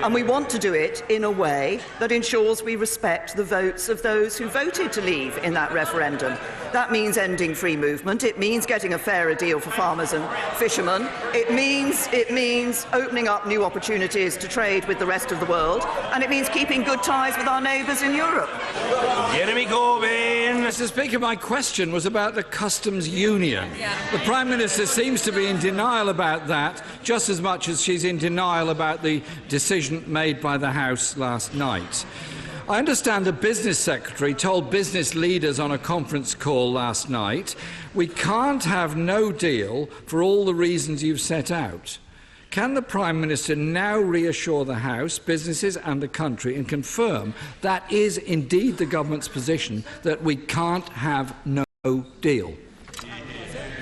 And we want to do it in a way that ensures we respect the votes of those who voted to leave in that referendum. That means ending free movement. It means getting a fairer deal for farmers and fishermen. It means opening up new opportunities to trade with the rest of the world. And it means keeping good ties with our neighbours in Europe. Jeremy Corbyn. Mr. Speaker, my question was about the customs union. The Prime Minister seems to be in denial about that, just as much as she's in denial about the decision made by the House last night. I understand the Business Secretary told business leaders on a conference call last night, we can't have no deal for all the reasons you've set out. Can the Prime Minister now reassure the House, businesses and the country and confirm that is indeed the government's position, that we can't have no deal?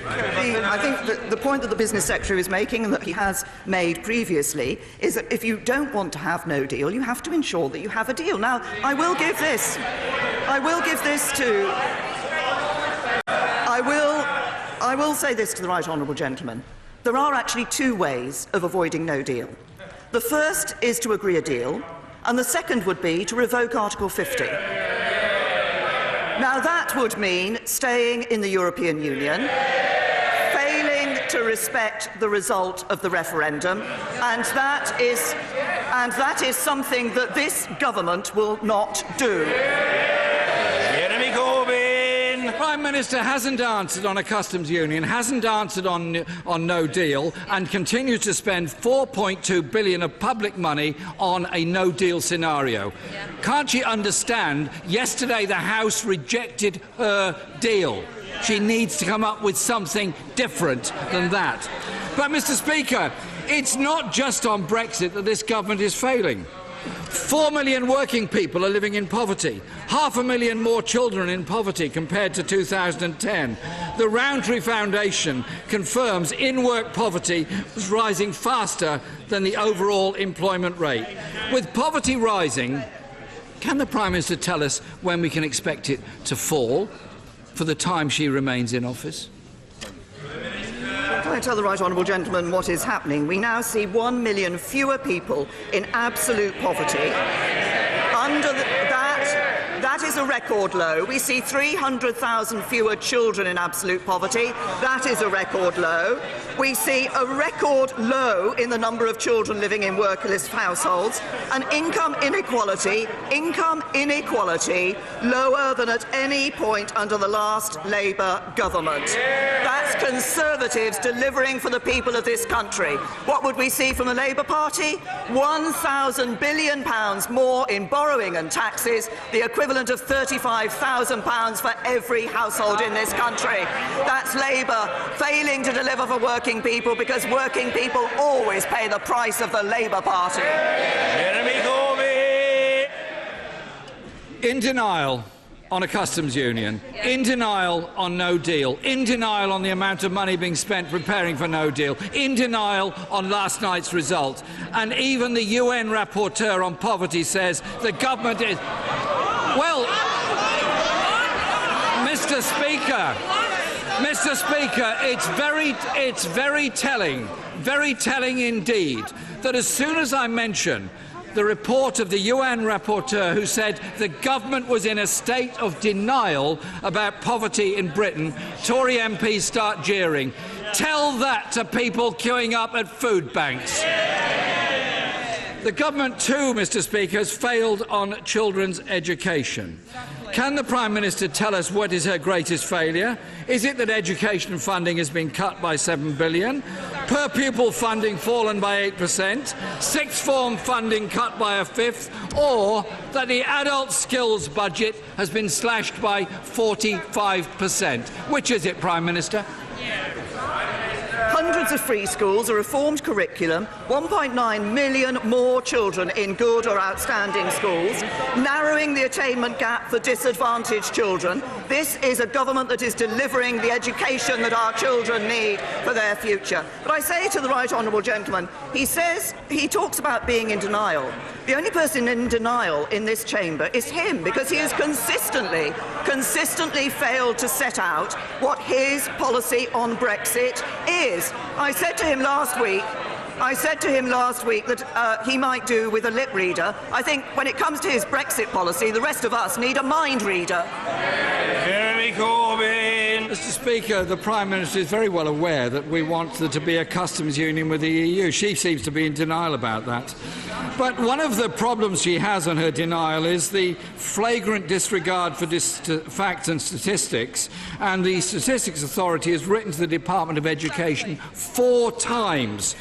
I think that the point that the Business Secretary is making, and that he has made previously, is that if you don't want to have no deal, you have to ensure that you have a deal. Now, I will say this to the Right Honourable Gentleman. There are actually two ways of avoiding no deal. The first is to agree a deal, and the second would be to revoke Article 50. Now, that would mean staying in the European Union, failing to respect the result of the referendum, and that is something that this government will not do. Jeremy Corbyn. The Prime Minister hasn't answered on a customs union, hasn't answered on no deal, and continues to spend £4.2 billion of public money on a no deal scenario. Can't she understand? Yesterday the House rejected her deal. She needs to come up with something different than that. But, Mr. Speaker, it's not just on Brexit that this government is failing. 4 million working people are living in poverty, 500,000 more children in poverty compared to 2010. The Rowntree Foundation confirms in-work poverty was rising faster than the overall employment rate. With poverty rising, can the Prime Minister tell us when we can expect it to fall for the time she remains in office? Can I tell the Right Honourable Gentleman what is happening? We now see 1 million fewer people in absolute poverty. That is a record low. We see 300,000 fewer children in absolute poverty. That is a record low. We see a record low in the number of children living in workerless households, and income inequality lower than at any point under the last Labour government. That's Conservatives delivering for the people of this country. What would we see from the Labour Party? £1,000 billion more in borrowing and taxes, the equivalent of £35,000 for every household in this country. That's Labour failing to deliver for working people, because working people always pay the price of the Labour Party. Jeremy Corbyn. In denial on a customs union, in denial on no deal, in denial on the amount of money being spent preparing for no deal, in denial on last night's result. And even the UN rapporteur on poverty says the government is... Well, Mr. Speaker, it's very telling indeed, that as soon as I mention the report of the UN rapporteur who said the government was in a state of denial about poverty in Britain, Tory MPs start jeering. Tell that to people queuing up at food banks. The government too, Mr. Speaker, has failed on children's education. Can the Prime Minister tell us what is her greatest failure? Is it that education funding has been cut by £7 billion, per pupil funding fallen by 8%, sixth form funding cut by a fifth, or that the adult skills budget has been slashed by 45%? Which is it, Prime Minister? Hundreds of free schools, a reformed curriculum, 1.9 million more children in good or outstanding schools, narrowing the attainment gap for disadvantaged children. This is a government that is delivering the education that our children need for their future. But I say to the Right Honourable Gentleman, he talks about being in denial. The only person in denial in this chamber is him, because he has consistently failed to set out what his policy on Brexit is. I said to him last week, I said to him last week that he might do with a lip reader. I think when it comes to his Brexit policy, the rest of us need a mind reader. Jeremy Corbyn. Mr. Speaker, the Prime Minister is very well aware that we want there to be a customs union with the EU. She seems to be in denial about that. But one of the problems she has on her denial is the flagrant disregard for facts and statistics, and the Statistics Authority has written to the Department of Education 4 times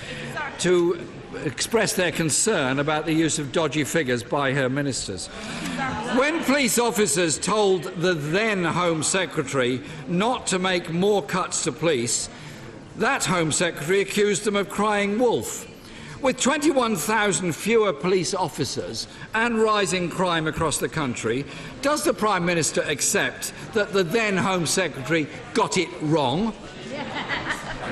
to express their concern about the use of dodgy figures by her ministers. When police officers told the then Home Secretary not to make more cuts to police, that Home Secretary accused them of crying wolf. With 21,000 fewer police officers and rising crime across the country, does the Prime Minister accept that the then Home Secretary got it wrong?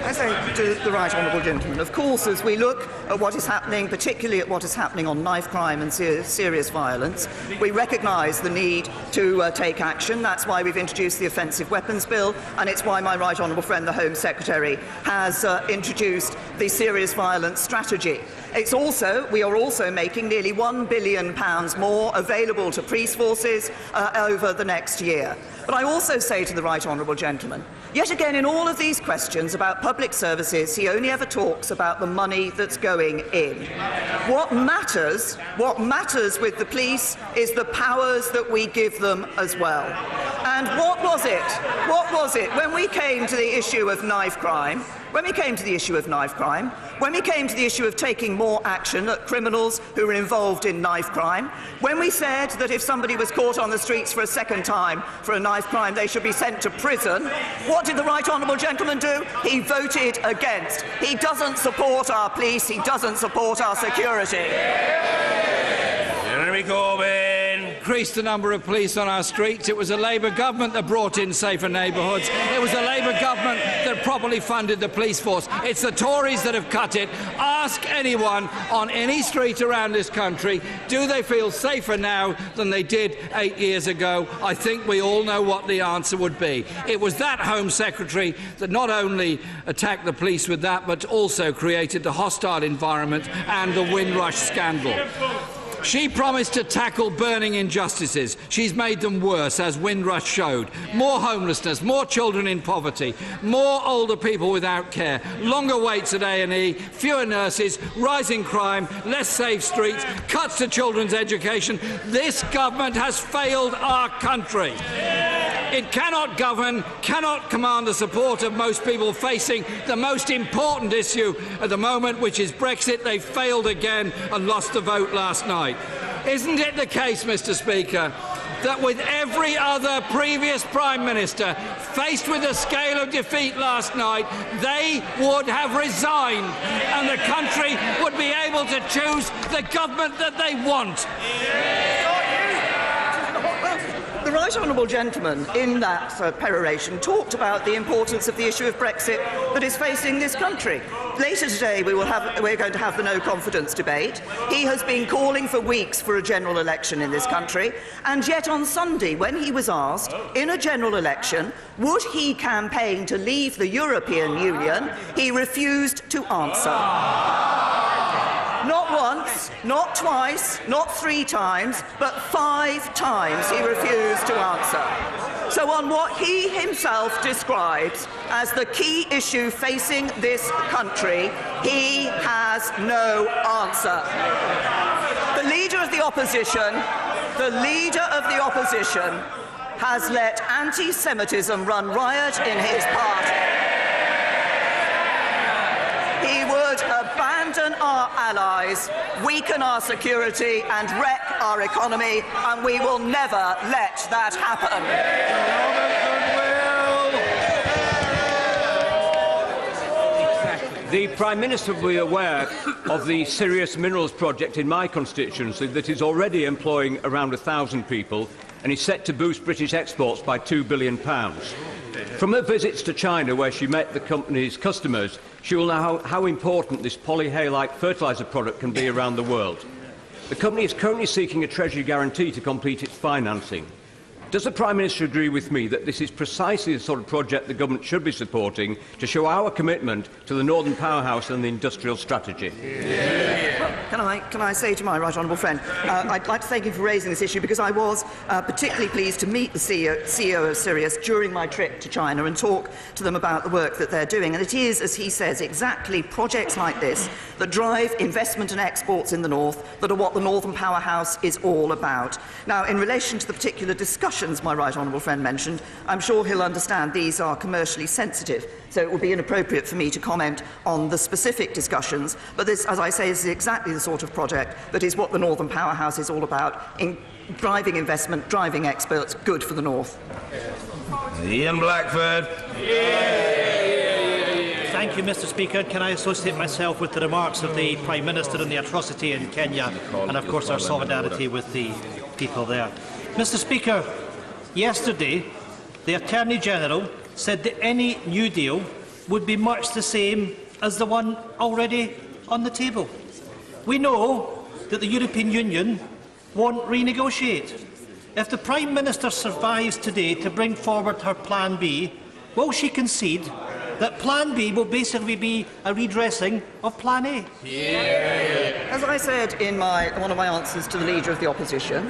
I say to the right honourable gentleman, of course, as we look at what is happening, particularly at what is happening on knife crime and serious violence, we recognise the need to take action. That's why we've introduced the Offensive Weapons Bill, and it's why my right honourable friend, the Home Secretary, has introduced the Serious Violence Strategy. We are also making nearly £1 billion more available to police forces over the next year. But I also say to the right honourable gentleman, yet again in all of these questions about public services, he only ever talks about the money that's going in. What matters with the police is the powers that we give them as well. And what was it when we came to the issue of knife crime? When we came to the issue of taking more action at criminals who are involved in knife crime, when we said that if somebody was caught on the streets for a second time for a knife crime, they should be sent to prison, what did the right honourable gentleman do? He voted against. He doesn't support our police. He doesn't support our security. Jeremy Corbyn. Increased the number of police on our streets. It was a Labour government that brought in safer neighbourhoods. It was a Labour government that properly funded the police force. It's the Tories that have cut it. Ask anyone on any street around this country, do they feel safer now than they did 8 years ago? I think we all know what the answer would be. It was that Home Secretary that not only attacked the police with that, but also created the hostile environment and the Windrush scandal. She promised to tackle burning injustices. She's made them worse, as Windrush showed. More homelessness, more children in poverty, more older people without care, longer waits at A&E, fewer nurses, rising crime, less safe streets, cuts to children's education. This government has failed our country. It cannot govern, cannot command the support of most people facing the most important issue at the moment, which is Brexit. They failed again and lost the vote last night. Isn't it the case, Mr. Speaker, that with every other previous Prime Minister faced with the scale of defeat last night, they would have resigned and the country would be able to choose the government that they want? The right honourable gentleman in that peroration talked about the importance of the issue of Brexit that is facing this country. Later today we're going to have the no confidence debate. He has been calling for weeks for a general election in this country, and yet on Sunday, when he was asked in a general election would he campaign to leave the European Union, he refused to answer. Not once, not twice, not 3 times, but 5 times he refused to answer. So on what he himself describes as the key issue facing this country, he has no answer. The leader of the opposition has let anti-Semitism run riot in his party. He would abandon our allies, weaken our security and wreck our economy, and we will never let that happen. The Prime Minister will be aware of the Serious Minerals project in my constituency that is already employing around 1,000 people and is set to boost British exports by £2 billion. From her visits to China, where she met the company's customers, she will know how important this polyhalite fertiliser product can be around the world. The company is currently seeking a Treasury guarantee to complete its financing. Does the Prime Minister agree with me that this is precisely the sort of project the Government should be supporting to show our commitment to the Northern Powerhouse and the industrial strategy? Can I say to my right honourable friend, I'd like to thank him for raising this issue, because I was particularly pleased to meet the CEO of Sirius during my trip to China and talk to them about the work that they're doing. And it is, as he says, exactly projects like this that drive investment and exports in the north that are what the Northern Powerhouse is all about. Now, in relation to the particular discussions my right honourable friend mentioned, I'm sure he'll understand these are commercially sensitive, so it would be inappropriate for me to comment on the specific discussions. But this, as I say, is exactly the sort of project that is what the Northern Powerhouse is all about, in driving investment, driving exports, good for the north. Ian Blackford. Thank you, Mr. Speaker. Can I associate myself with the remarks of the Prime Minister and the atrocity in Kenya, and of course our solidarity with the people there. Mr. Speaker, yesterday the Attorney General said that any new deal would be much the same as the one already on the table. We know that the European Union won't renegotiate. If the Prime Minister survives today to bring forward her Plan B, will she concede that Plan B will basically be a redressing of Plan A? As I said in one of my answers to the Leader of the Opposition,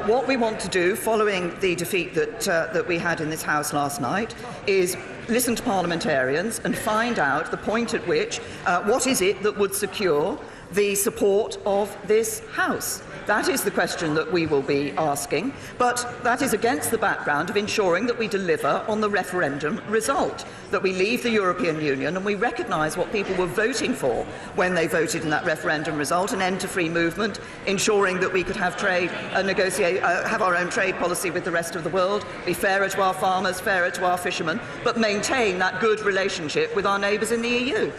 what we want to do following the defeat that we had in this House last night is listen to parliamentarians and find out the point at which what is it that would secure the support of this House. That is the question that we will be asking, but that is against the background of ensuring that we deliver on the referendum result, that we leave the European Union and we recognise what people were voting for when they voted in that referendum result, an end to free movement, ensuring that we could have trade, have our own trade policy with the rest of the world, be fairer to our farmers, fairer to our fishermen, but maintain that good relationship with our neighbours in the EU.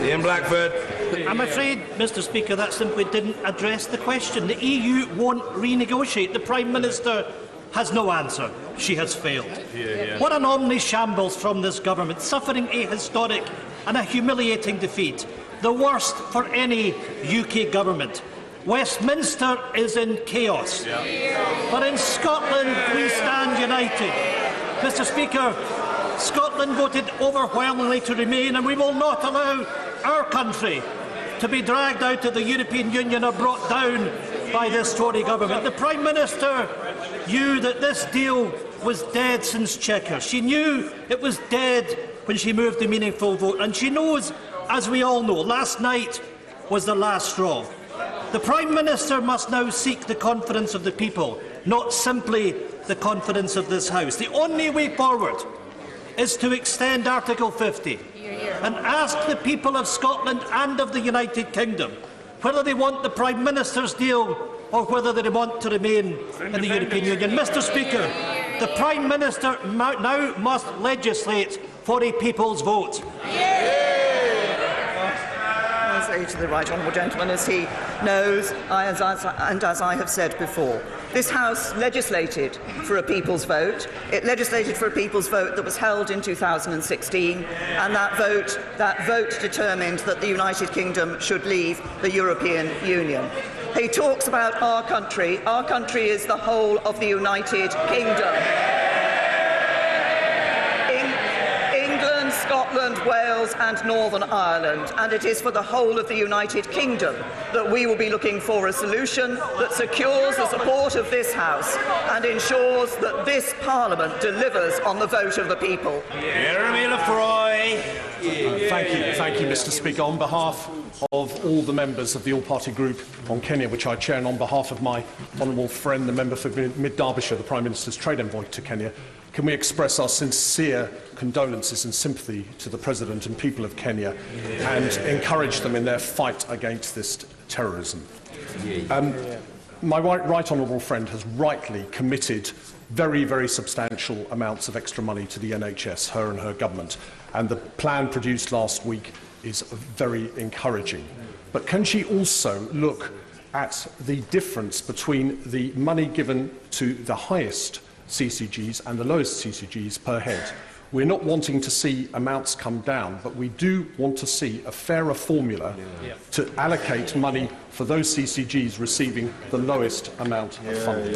Ian Blackford. I'm afraid, Mr. Speaker, that simply didn't address the question. The EU won't renegotiate. The Prime Minister has no answer. She has failed. What an omni-shambles from this government, suffering a historic and a humiliating defeat, the worst for any UK government. Westminster is in chaos. But in Scotland, we stand united. Mr. Speaker, Scotland voted overwhelmingly to remain, and we will not allow our country to be dragged out of the European Union or brought down by this Tory government. The Prime Minister knew that this deal was dead since Chequers. She knew it was dead when she moved the meaningful vote, and she knows, as we all know, last night was the last straw. The Prime Minister must now seek the confidence of the people, not simply the confidence of this House. The only way forward is to extend Article 50 and ask the people of Scotland and of the United Kingdom whether they want the Prime Minister's deal or whether they want to remain in the European Union. Mr. Speaker, the Prime Minister now must legislate for a people's vote. I say to the right honourable gentleman, as he knows, and as I have said before, this House legislated for a people's vote. It legislated for a people's vote that was held in 2016, and that vote determined that the United Kingdom should leave the European Union. He talks about our country. Our country is the whole of the United Kingdom. England, Scotland, Wales and Northern Ireland, and it is for the whole of the United Kingdom that we will be looking for a solution that secures the support of this House and ensures that this Parliament delivers on the vote of the people. Jeremy Lefroy. Thank you, Mr. Speaker. On behalf of all the members of the All-Party Group on Kenya, which I chair, and on behalf of my honourable friend, the member for Mid-Derbyshire, the Prime Minister's trade envoy to Kenya, can we express our sincere condolences and sympathy to the President and people of Kenya and encourage them in their fight against this terrorism. My right honourable friend has rightly committed very, very substantial amounts of extra money to the NHS, her and her government, and the plan produced last week is very encouraging. But can she also look at the difference between the money given to the highest CCGs and the lowest CCGs per head? We're not wanting to see amounts come down, but we do want to see a fairer formula to allocate money for those CCGs receiving the lowest amount of funding.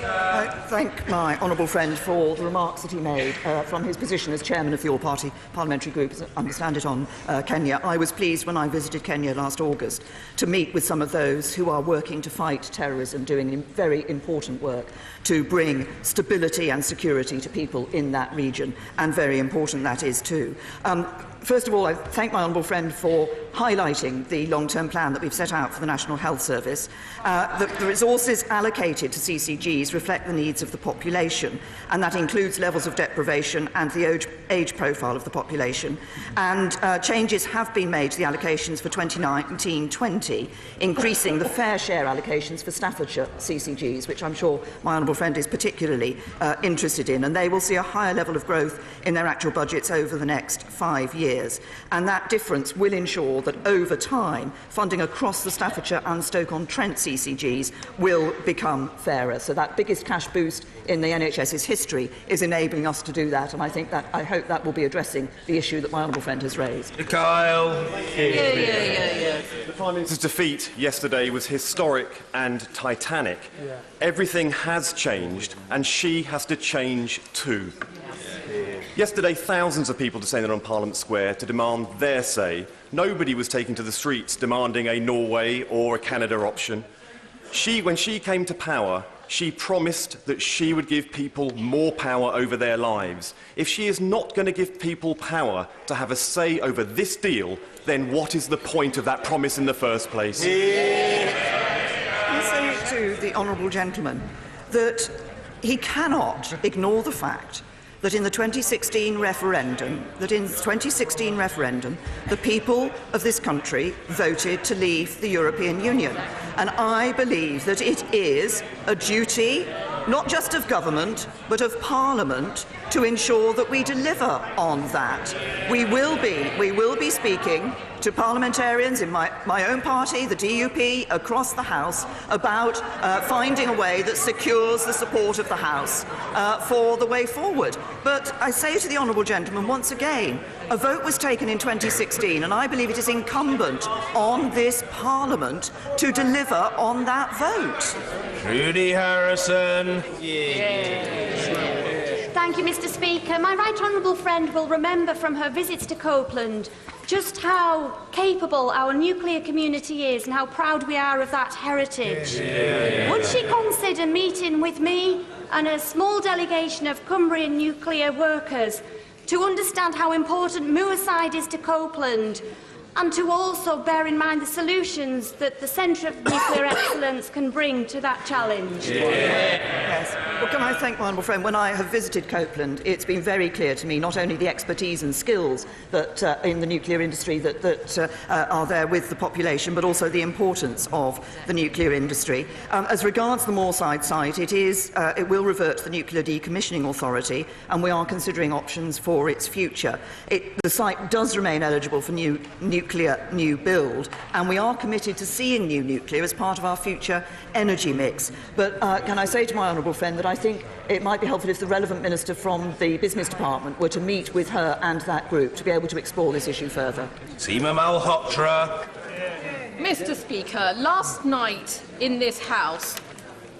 I thank my honourable friend for the remarks that he made from his position as chairman of your party parliamentary group, as I understand it, on Kenya. I was pleased when I visited Kenya last August to meet with some of those who are working to fight terrorism, doing very important work to bring stability and security to people in that region, and very important that is too. First of all, I thank my honourable friend for highlighting the long-term plan that we've set out for the National Health Service. The resources allocated to CCGs reflect the needs of the population, and that includes levels of deprivation and the age profile of the population. And changes have been made to the allocations for 2019-20, increasing the fair share allocations for Staffordshire CCGs, which I'm sure my honourable friend is particularly interested in, and they will see a higher level of growth in their actual budgets over the next 5 years. And that difference will ensure that over time, funding across the Staffordshire and Stoke-on-Trent CCGs will become fairer. So that biggest cash boost in the NHS's history is enabling us to do that, and I hope that will be addressing the issue that my honourable friend has raised. Kyle. The Prime Minister's defeat yesterday was historic and titanic. Everything has changed, and she has to change too. Yesterday, thousands of people descended on Parliament Square to demand their say. Nobody was taking to the streets demanding a Norway or a Canada option. When she came to power, she promised that she would give people more power over their lives. If she is not going to give people power to have a say over this deal, then what is the point of that promise in the first place? I say to the honourable gentleman that he cannot ignore the fact that in the 2016 referendum, the people of this country voted to leave the European Union. And I believe that it is a duty, not just of government, but of Parliament, to ensure that we deliver on that. We will be speaking to parliamentarians in my own party, the DUP, across the House, about finding a way that secures the support of the House for the way forward. But I say to the honourable gentleman once again, a vote was taken in 2016, and I believe it is incumbent on this Parliament to deliver on that vote. Trudy Harrison. Thank you, Mr. Speaker. My right honourable friend will remember from her visits to Copeland just how capable our nuclear community is and how proud we are of that heritage. Would she consider meeting with me and a small delegation of Cumbrian nuclear workers to understand how important Moorside is to Copeland, and to also bear in mind the solutions that the Centre of Nuclear Excellence can bring to that challenge? Yes. Well, can I thank my honourable friend? When I have visited Copeland, it's been very clear to me not only the expertise and skills that in the nuclear industry that are there with the population, but also the importance of the nuclear industry. As regards the Moorside site, it will revert to the Nuclear Decommissioning Authority, and we are considering options for its future. The site does remain eligible for new build, and we are committed to seeing new nuclear as part of our future energy mix. But can I say to my honourable friend that I think it might be helpful if the relevant minister from the business department were to meet with her and that group to be able to explore this issue further. Seema Malhotra. Mr. Speaker, last night in this House,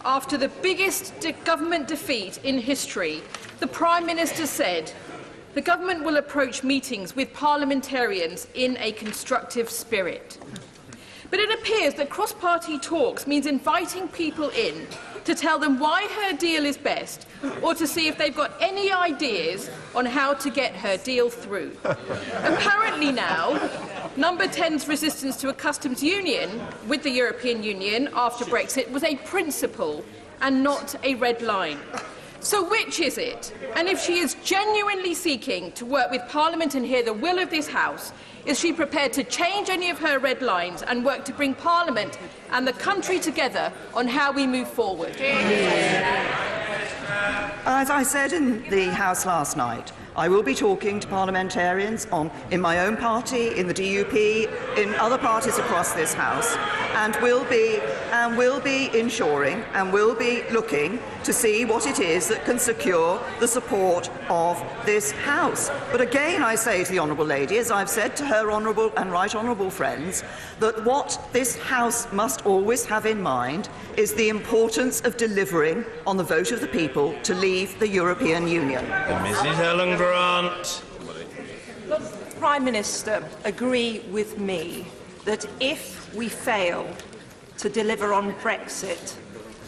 after the biggest government defeat in history, the Prime Minister said the government will approach meetings with parliamentarians in a constructive spirit. But it appears that cross-party talks means inviting people in to tell them why her deal is best, or to see if they've got any ideas on how to get her deal through. Apparently now, Number 10's resistance to a customs union with the European Union after Brexit was a principle and not a red line. So which is it? And if she is genuinely seeking to work with Parliament and hear the will of this House, is she prepared to change any of her red lines and work to bring Parliament and the country together on how we move forward? As I said in the House last night, I will be talking to parliamentarians in my own party, in the DUP, in other parties across this House, and will be ensuring and will be looking to see what it is that can secure the support of this House. But again, I say to the Honourable Lady, as I've said to her honourable and right honourable friends, that what this House must always have in mind is the importance of delivering on the vote of the people to leave the European Union. Mrs. Helen Grant. Does the Prime Minister agree with me that if we fail to deliver on Brexit,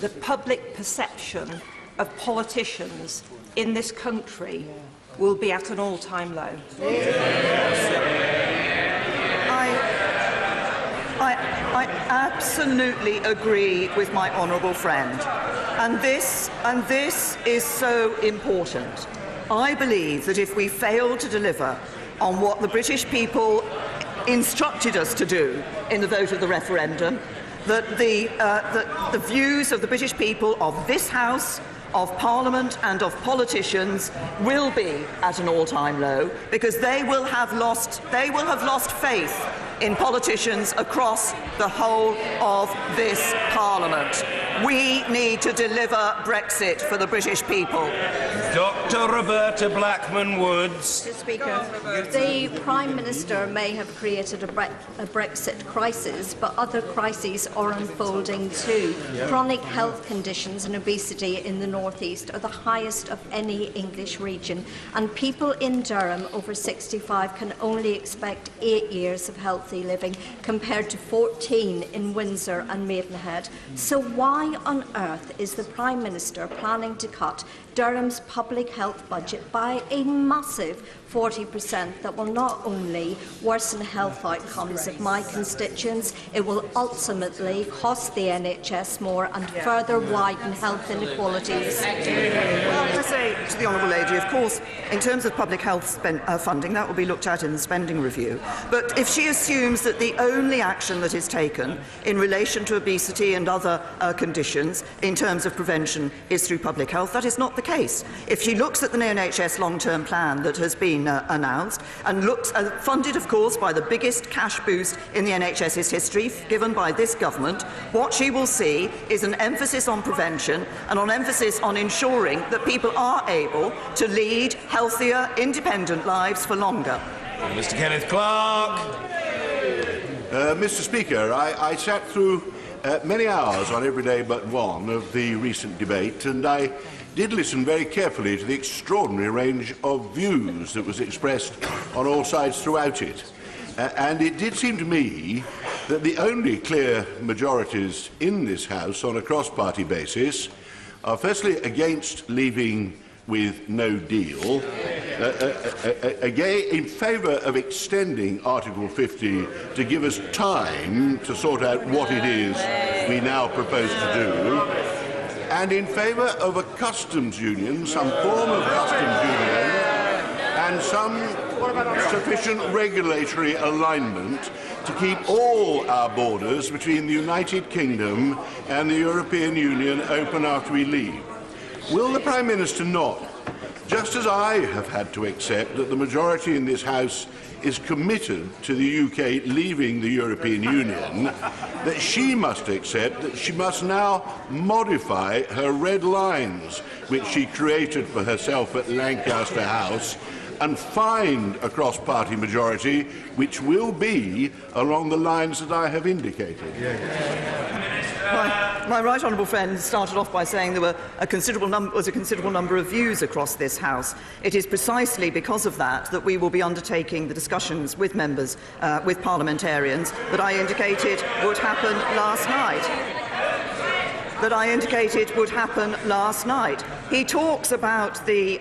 the public perception of politicians in this country will be at an all-time low? I absolutely agree with my honourable friend, and this is so important. I believe that if we fail to deliver on what the British people instructed us to do in the vote of the referendum, that the views of the British people, of this House, of Parliament and of politicians will be at an all-time low, because they will have lost faith in politicians across the whole of this Parliament. We need to deliver Brexit for the British people. Dr. Roberta Blackman-Woods. Mr. Speaker, the Prime Minister may have created a Brexit crisis, but other crises are unfolding too. Chronic health conditions and obesity in the North East are the highest of any English region, and people in Durham over 65 can only expect 8 years of healthy living compared to 14 in Windsor and Maidenhead. So why on earth is the Prime Minister planning to cut Durham's public health budget by a massive 40% that will not only worsen health outcomes of my constituents, it will ultimately cost the NHS more and further widen health inequalities? Well, I say to the Honourable Lady, of course, in terms of public health funding, that will be looked at in the spending review. But if she assumes that the only action that is taken in relation to obesity and other conditions in terms of prevention is through public health, that is not the case. If she looks at the NHS long-term plan that has been announced and looks funded, of course, by the biggest cash boost in the NHS's history given by this government, what she will see is an emphasis on prevention and an emphasis on ensuring that people are able to lead healthier, independent lives for longer. Mr. Kenneth Clarke. Mr. Speaker, I sat through many hours on every day but one of the recent debate, and I did listen very carefully to the extraordinary range of views that was expressed on all sides throughout it. And it did seem to me that the only clear majorities in this House on a cross-party basis are firstly against leaving with no deal, again in favour of extending Article 50 to give us time to sort out what it is we now propose to do, and in favour of a customs union, some form of customs union, and some sufficient regulatory alignment to keep all our borders between the United Kingdom and the European Union open after we leave. Will the Prime Minister not, just as I have had to accept that the majority in this House is committed to the UK leaving the European Union, that she must accept that she must now modify her red lines, which she created for herself at Lancaster House, and find a cross-party majority which will be along the lines that I have indicated? My right honourable friend started off by saying there was a considerable number of views across this House. It is precisely because of that that we will be undertaking the discussions with members, with parliamentarians, that I indicated would happen last night. He talks about the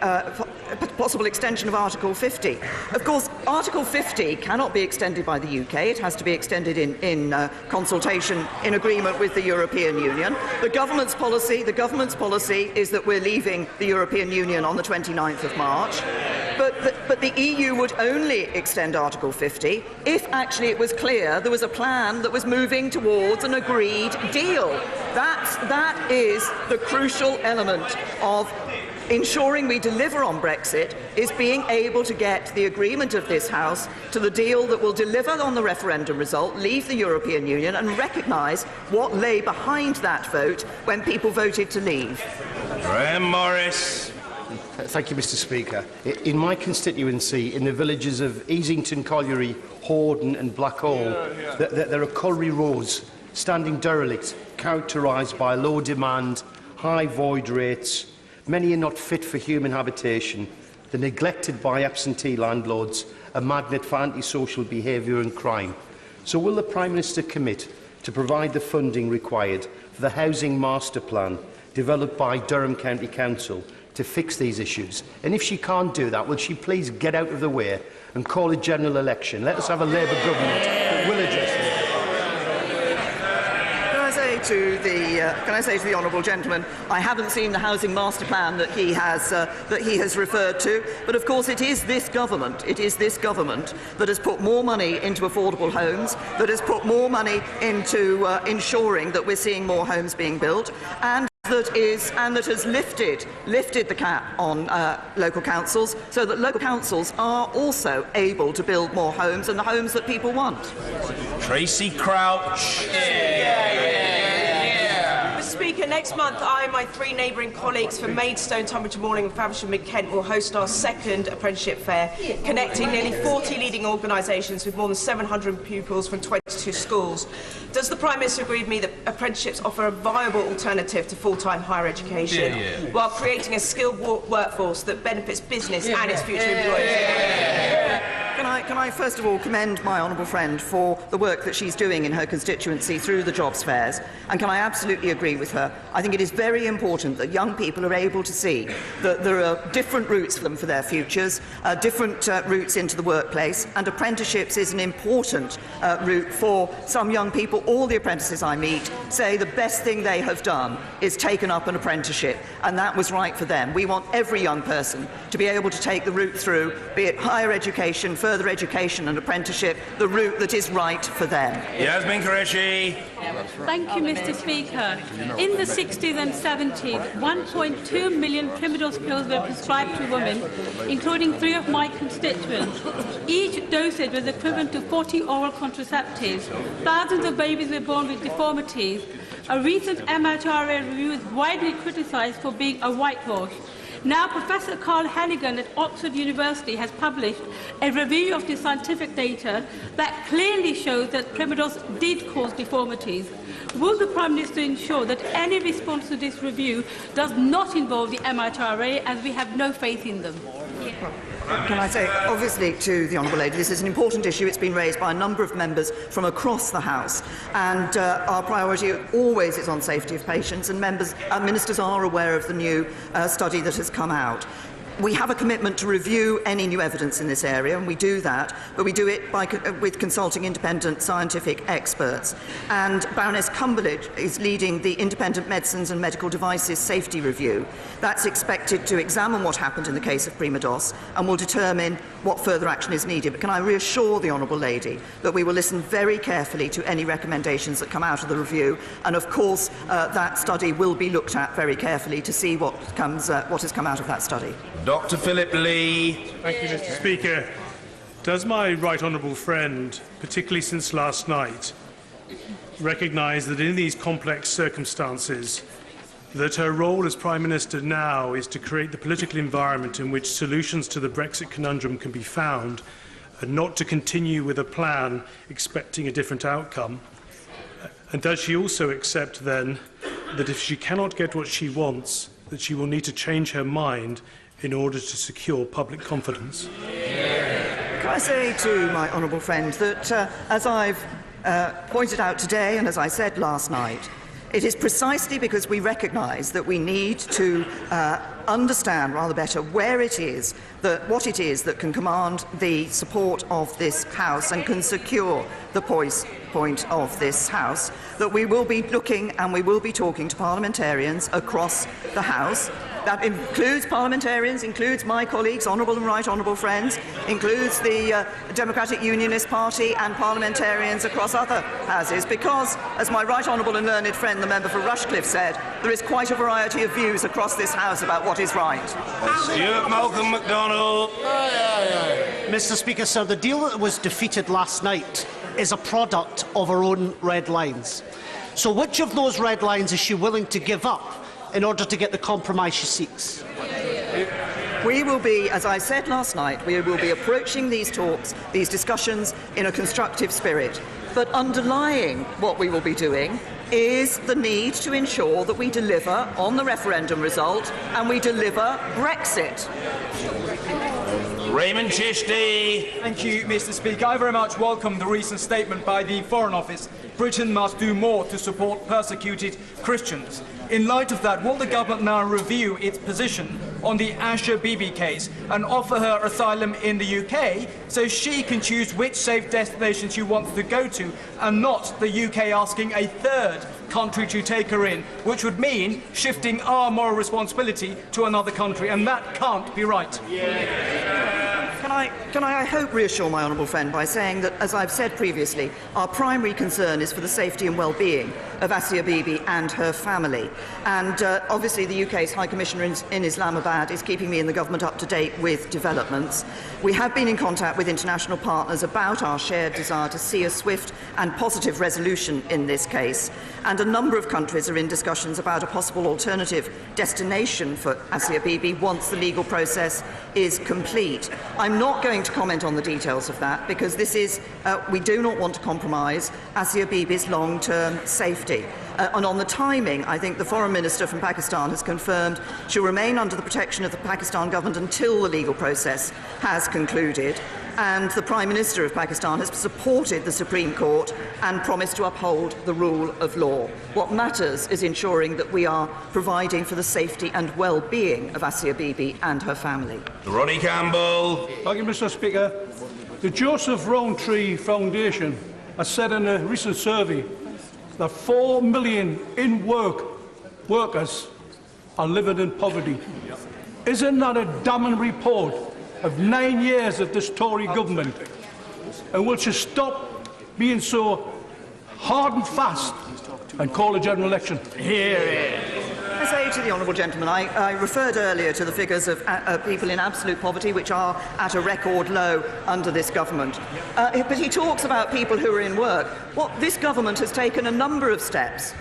possible extension of Article 50. Of course, Article 50 cannot be extended by the UK. It has to be extended in consultation, in agreement with the European Union. The government's policy is that we're leaving the European Union on the 29th of March. But the EU would only extend Article 50 if actually it was clear there was a plan that was moving towards an agreed deal. That is the crucial element of Ensuring we deliver on Brexit is being able to get the agreement of this House to the deal that will deliver on the referendum result, leave the European Union and recognise what lay behind that vote when people voted to leave. Graham Morris. Thank you, Mr. Speaker. In my constituency, in the villages of Easington, Colliery, Horden and Blackhall, there are colliery roads standing derelict, characterised by low demand, high void rates. Many are not fit for human habitation. They're neglected by absentee landlords, a magnet for antisocial behaviour and crime. So will the Prime Minister commit to provide the funding required for the housing master plan developed by Durham County Council to fix these issues? And if she can't do that, will she please get out of the way and call a general election? Let us have a Labour government that will address this. Can I say to the honourable gentleman, I haven't seen the housing master plan that he has referred to, but of course it is this government that has put more money into affordable homes, that has put more money into ensuring that we're seeing more homes being built, and that has lifted the cap on local councils, so that local councils are also able to build more homes and the homes that people want. Tracy Crouch. Mr. Speaker, next month I and my 3 neighbouring colleagues from Maidstone, Tunbridge Morning and Faversham Mid-Kent will host our 2nd apprenticeship fair, connecting nearly 40 leading organisations with more than 700 pupils from 22 schools. Does the Prime Minister agree with me that apprenticeships offer a viable alternative to full-time higher education while creating a skilled workforce that benefits business and its future employers? Can I first of all commend my honourable friend for the work that she's doing in her constituency through the jobs fairs, and can I absolutely agree with her. I think it is very important that young people are able to see that there are different routes for them for their futures, different routes into the workplace, and apprenticeships is an important route for some young people. All the apprentices I meet say the best thing they have done is taken up an apprenticeship, and that was right for them. We want every young person to be able to take the route through, be it higher education, further education and apprenticeship, the route that is right for them. Yasmin Qureshi. Thank you, Mr. Speaker. In the 60s and 70s, 1.2 million Primidose pills were prescribed to women, including 3 of my constituents. Each dosage was equivalent to 40 oral contraceptives. Thousands of babies were born with deformities. A recent MHRA review is widely criticised for being a whitewash. Now, Professor Carl Hannigan at Oxford University has published a review of the scientific data that clearly shows that Primidose did cause deformities. Will the Prime Minister ensure that any response to this review does not involve the MHRA, as we have no faith in them? Can I say, obviously, to the Honourable Lady, this is an important issue. It's been raised by a number of members from across the House, and our priority always is on safety of patients, and ministers are aware of the new study that has come out. We have a commitment to review any new evidence in this area, and we do that, but we do it with consulting independent scientific experts. And Baroness Cumberledge is leading the Independent Medicines and Medical Devices Safety Review. That's expected to examine what happened in the case of Primidose and will determine what further action is needed. But can I reassure the Honourable Lady that we will listen very carefully to any recommendations that come out of the review, and of course that study will be looked at very carefully to see what has come out of that study. Dr. Philip Lee. Thank you, Mr. Speaker. Does my right honourable friend, particularly since last night, recognise that in these complex circumstances, that her role as Prime Minister now is to create the political environment in which solutions to the Brexit conundrum can be found, and not to continue with a plan expecting a different outcome? And does she also accept, then, that if she cannot get what she wants, that she will need to change her mind in order to secure public confidence? Can I say to my honourable friend that, as I've pointed out today and as I said last night, it is precisely because we recognise that we need to understand rather better what it is that can command the support of this House and can secure the point of this House, that we will be looking and we will be talking to parliamentarians across the House That includes parliamentarians, includes my colleagues, honourable and right honourable friends, includes the Democratic Unionist Party and parliamentarians across other houses, because, as my right honourable and learned friend, the member for Rushcliffe, said, there is quite a variety of views across this House about what is right. Stuart Malcolm MacDonald. Mr. Speaker, sir, the deal that was defeated last night is a product of her own red lines. So which of those red lines is she willing to give up in order to get the compromise she seeks? We will be, as I said last night, we will be approaching these talks, these discussions, in a constructive spirit. But underlying what we will be doing is the need to ensure that we deliver on the referendum result and we deliver Brexit. Raymond Chishti. Thank you, Mr. Speaker. I very much welcome the recent statement by the Foreign Office. Britain must do more to support persecuted Christians. In light of that, will the government now review its position on the Asha Bibi case and offer her asylum in the UK so she can choose which safe destination she wants to go to, and not the UK asking a third country to take her in, which would mean shifting our moral responsibility to another country, and that can't be right. Can I hope, reassure my honourable friend by saying that, as I've said previously, our primary concern is for the safety and well-being of Asia Bibi and her family. And obviously the UK's High Commissioner in Islamabad is keeping me and the government up to date with developments. We have been in contact with international partners about our shared desire to see a swift and positive resolution in this case. And a number of countries are in discussions about a possible alternative destination for Asia Bibi once the legal process is complete. I'm not going to comment on the details of that because this is, we do not want to compromise Asia Bibi's long-term safety. And on the timing, I think the Foreign Minister from Pakistan has confirmed she'll remain under the protection of the Pakistan government until the legal process has concluded. And the Prime Minister of Pakistan has supported the Supreme Court and promised to uphold the rule of law. What matters is ensuring that we are providing for the safety and well-being of Asia Bibi and her family. Ronnie Campbell. Thank you, Mr. Speaker. The Joseph Rowntree Foundation has said in a recent survey that 4 million workers are living in poverty. Isn't that a damning report of 9 years of this Tory government? And will she stop being so hard and fast and call a general election? I say to the honourable gentleman, I referred earlier to the figures of people in absolute poverty, which are at a record low under this government. But he talks about people who are in work. Well, this government has taken a number of steps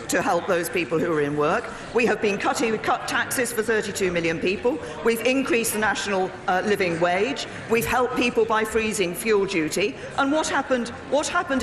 to help those people who are in work. We have been cut taxes for 32 million people. We've increased the national living wage. We've helped people by freezing fuel duty. And what happened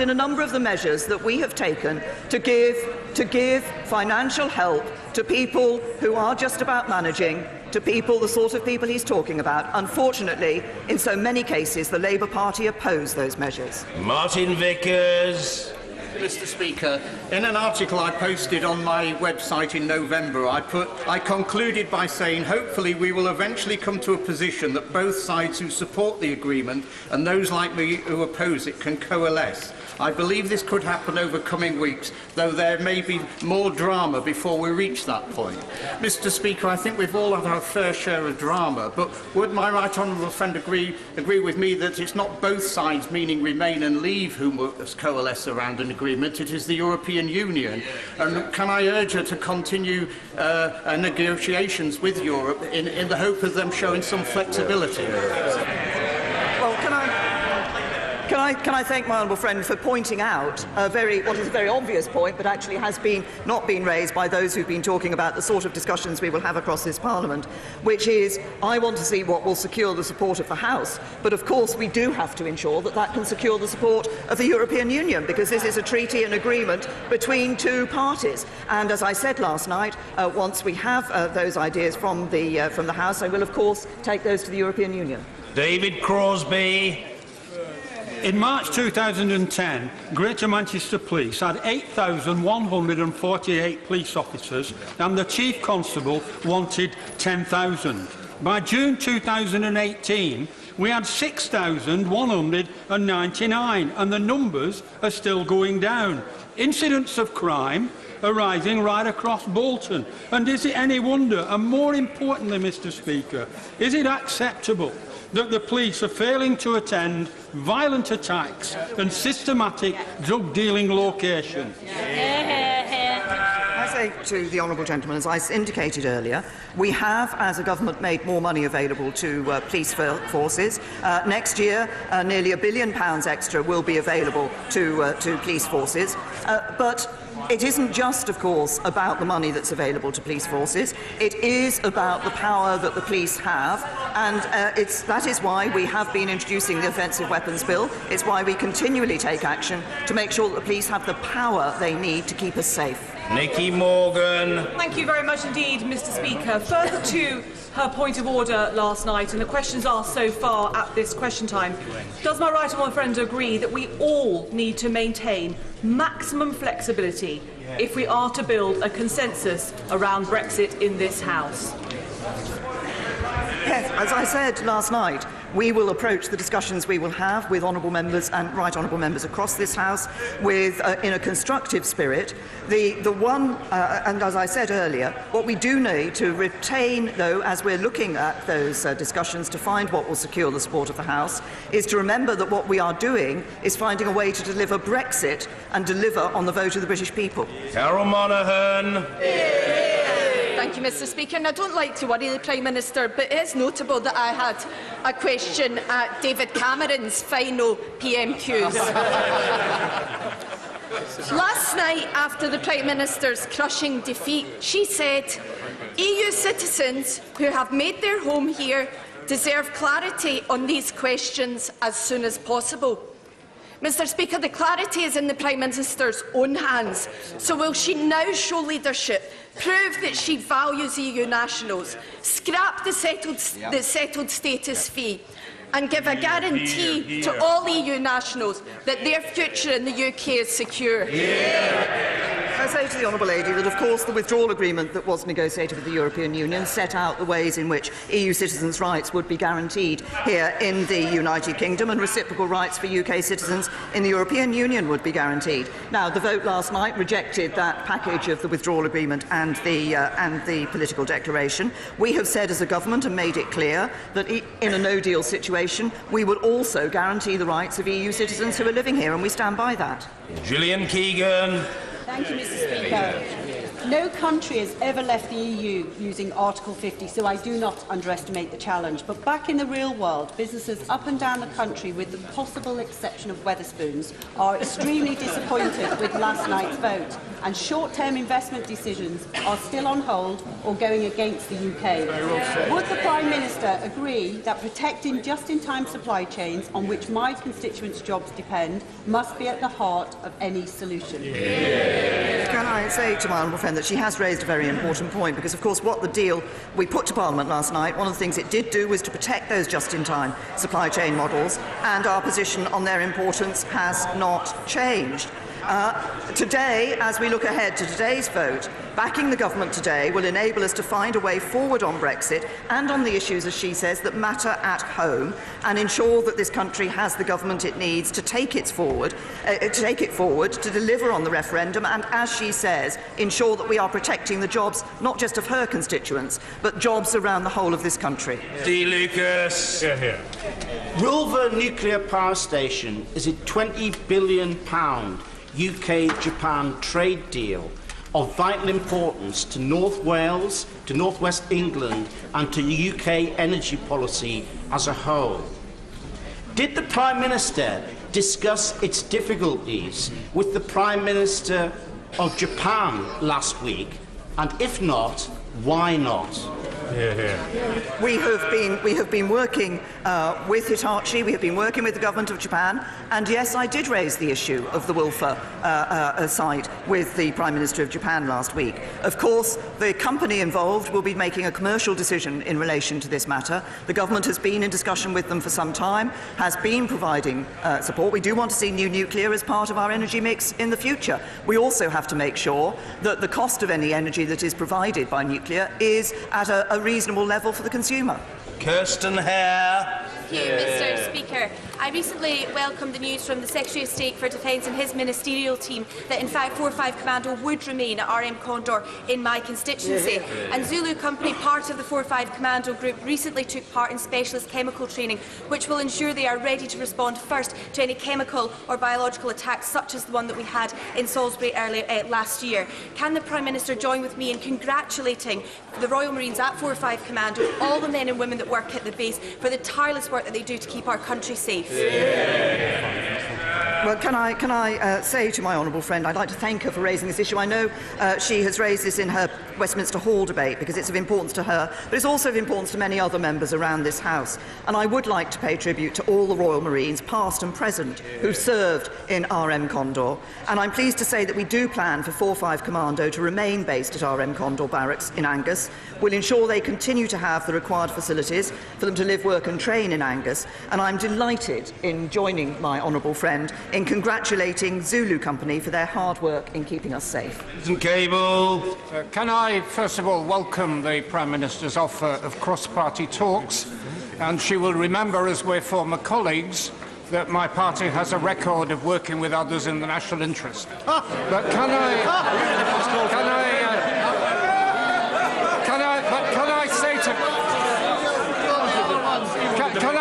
in a number of the measures that we have taken to give financial help to people who are just about managing, to people, the sort of people he's talking about. Unfortunately, in so many cases, the Labour Party oppose those measures. Martin Vickers. Mr. Speaker, in an article I posted on my website in November, I concluded by saying, hopefully we will eventually come to a position that both sides who support the agreement and those like me who oppose it can coalesce. I believe this could happen over coming weeks, though there may be more drama before we reach that point. Mr. Speaker, I think we've all had our fair share of drama, but would my right honourable friend agree with me that it's not both sides, meaning Remain and Leave, who must coalesce around an agreement, it is the European Union? And can I urge her to continue negotiations with Europe in the hope of them showing some flexibility? Well, Can I thank my honourable friend for pointing out what is a very obvious point, but actually has not been raised by those who've been talking about the sort of discussions we will have across this Parliament, which is, I want to see what will secure the support of the House, but of course we do have to ensure that that can secure the support of the European Union, because this is a treaty and agreement between two parties. And as I said last night, once we have those ideas from the House, I will of course take those to the European Union. David Crosby. In March 2010, Greater Manchester Police had 8,148 police officers and the Chief Constable wanted 10,000. By June 2018, we had 6,199, and the numbers are still going down. Incidents of crime are rising right across Bolton. And is it any wonder, and more importantly, Mr Speaker, is it acceptable that the police are failing to attend violent attacks and systematic drug-dealing locations? I say to the honourable gentleman, as I indicated earlier, we have, as a government, made more money available to police forces. Next year, nearly £1 billion extra will be available to police forces. But it isn't just, of course, about the money that's available to police forces. It is about the power that the police have, and that is why we have been introducing the Offensive Weapons Bill. It's why we continually take action to make sure that the police have the power they need to keep us safe. Nicky Morgan. Thank you very much indeed, Mr Speaker. Further to her point of order last night and the questions asked so far at this question time, does my right honourable friend agree that we all need to maintain maximum flexibility if we are to build a consensus around Brexit in this House? Yes, as I said last night, we will approach the discussions we will have with honourable members and right honourable members across this House with, in a constructive spirit. And as I said earlier, what we do need to retain, though, as we're looking at those discussions to find what will secure the support of the House, is to remember that what we are doing is finding a way to deliver Brexit and deliver on the vote of the British people. Carol Monaghan. Thank you, Mr Speaker. And I don't like to worry the Prime Minister, but it is notable that I had a question at David Cameron's final PMQs. Last night, after the Prime Minister's crushing defeat, she said, EU citizens who have made their home here deserve clarity on these questions as soon as possible. Mr Speaker, the clarity is in the Prime Minister's own hands, so will she now show leadership, prove that she values EU nationals, scrap the settled status fee and give a guarantee to all EU nationals that their future in the UK is secure? I say to the honourable lady that, of course, the withdrawal agreement that was negotiated with the European Union set out the ways in which EU citizens' rights would be guaranteed here in the United Kingdom, and reciprocal rights for UK citizens in the European Union would be guaranteed. Now, the vote last night rejected that package of the withdrawal agreement and the political declaration. We have said as a government and made it clear that in a no-deal situation we would also guarantee the rights of EU citizens who are living here, and we stand by that. Gillian Keegan. Thank you, Mr Speaker. No country has ever left the EU using Article 50, so I do not underestimate the challenge. But back in the real world, businesses up and down the country, with the possible exception of Wetherspoons, are extremely disappointed with last night's vote, and short-term investment decisions are still on hold or going against the UK. Would the Prime Minister agree that protecting just-in-time supply chains, on which my constituents' jobs depend, must be at the heart of any solution? Can I say to my honourable friend that she has raised a very important point, because, of course, what the deal we put to Parliament last night, one of the things it did do was to protect those just-in-time supply chain models, and our position on their importance has not changed. Today, as we look ahead to today's vote, backing the government today will enable us to find a way forward on Brexit and on the issues, as she says, that matter at home, and ensure that this country has the government it needs to take it forward, to deliver on the referendum, and, as she says, ensure that we are protecting the jobs not just of her constituents, but jobs around the whole of this country. D. Lucas. Rulver Nuclear Power Station is a £20 billion UK-Japan trade deal of vital importance to North Wales, to North West England and to UK energy policy as a whole. Did the Prime Minister discuss its difficulties with the Prime Minister of Japan last week? And if not, why not? We have been working with Hitachi, we have been working with the government of Japan, and yes, I did raise the issue of the Wilfer site with the Prime Minister of Japan last week. Of course, the company involved will be making a commercial decision in relation to this matter. The government has been in discussion with them for some time, has been providing support. We do want to see new nuclear as part of our energy mix in the future. We also have to make sure that the cost of any energy that is provided by nuclear is at a reasonable level for the consumer. Kirsten Hare. Thank you, Mr. Speaker. I recently welcomed the news from the Secretary of State for Defence and his ministerial team that in fact 4-5 Commando would remain at RM Condor in my constituency. And Zulu Company, part of the 4-5 Commando group, recently took part in specialist chemical training, which will ensure they are ready to respond first to any chemical or biological attacks such as the one that we had in Salisbury earlier last year. Can the Prime Minister join with me in congratulating the Royal Marines at 4-5 Commando, all the men and women that work at the base, for the tireless work that they do to keep our country safe? Well, can I say to my honourable friend, I'd like to thank her for raising this issue. I know she has raised this in her Westminster Hall debate because it's of importance to her, but it's also of importance to many other members around this House. And I would like to pay tribute to all the Royal Marines, past and present, who served in RM Condor. And I'm pleased to say that we do plan for 4-5 Commando to remain based at RM Condor Barracks in Angus. We'll ensure they continue to have the required facilities for them to live, work and train in Angus. And I'm delighted in joining my honourable friend in congratulating Zulu Company for their hard work in keeping us safe. Cable. Can I, first of all, welcome the Prime Minister's offer of cross-party talks, and she will remember, as we're former colleagues, that my party has a record of working with others in the national interest. But can I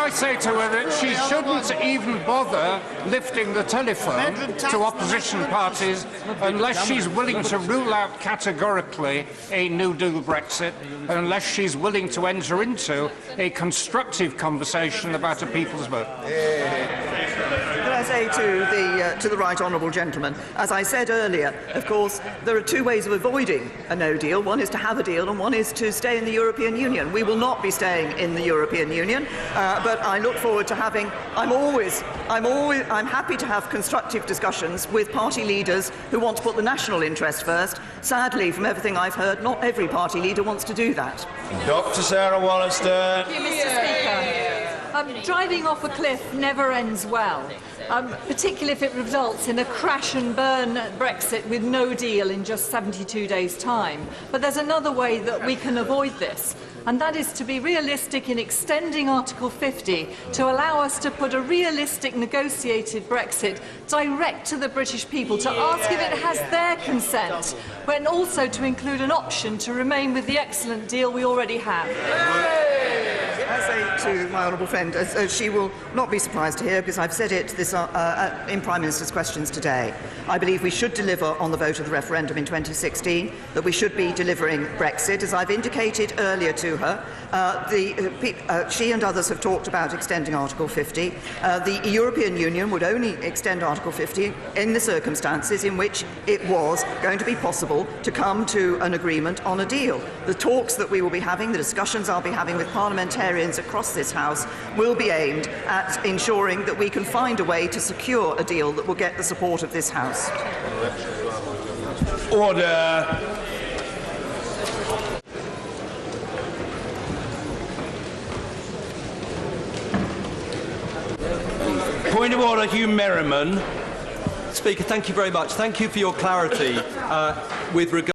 say to her that she shouldn't even bother lifting the telephone to opposition parties unless she's willing to rule out categorically a no deal Brexit, and unless she's willing to enter into a constructive conversation about a people's vote. Can I say to the right honourable gentleman, as I said earlier, of course, there are two ways of avoiding a no deal. One is to have a deal and one is to stay in the European Union. We will not be staying in the European Union, but I look forward to having, I'm happy to have constructive discussions with party leaders who want to put the national interest first. Sadly, from everything I've heard, not every party leader wants to do that. Dr. Sarah Wallister. Thank you, Mr. Speaker. Driving off a cliff never ends well, particularly if it results in a crash and burn Brexit with no deal in just 72 days' time. But there's another way that we can avoid this, and that is to be realistic in extending Article 50 to allow us to put a realistic negotiated Brexit direct to the British people, to ask if it has their consent, but also to include an option to remain with the excellent deal we already have. I say to my honourable friend, as she will not be surprised to hear, because I've said it in Prime Minister's questions today, I believe we should deliver on the vote of the referendum in 2016, that we should be delivering Brexit. As I've indicated earlier to her, she and others have talked about extending Article 50. The European Union would only extend Article 50 in the circumstances in which it was going to be possible to come to an agreement on a deal. The talks that we will be having, the discussions I'll be having with parliamentarians across this House will be aimed at ensuring that we can find a way to secure a deal that will get the support of this House. Order. Point of order, Hugh Merriman. Speaker, thank you very much. Thank you for your clarity with regard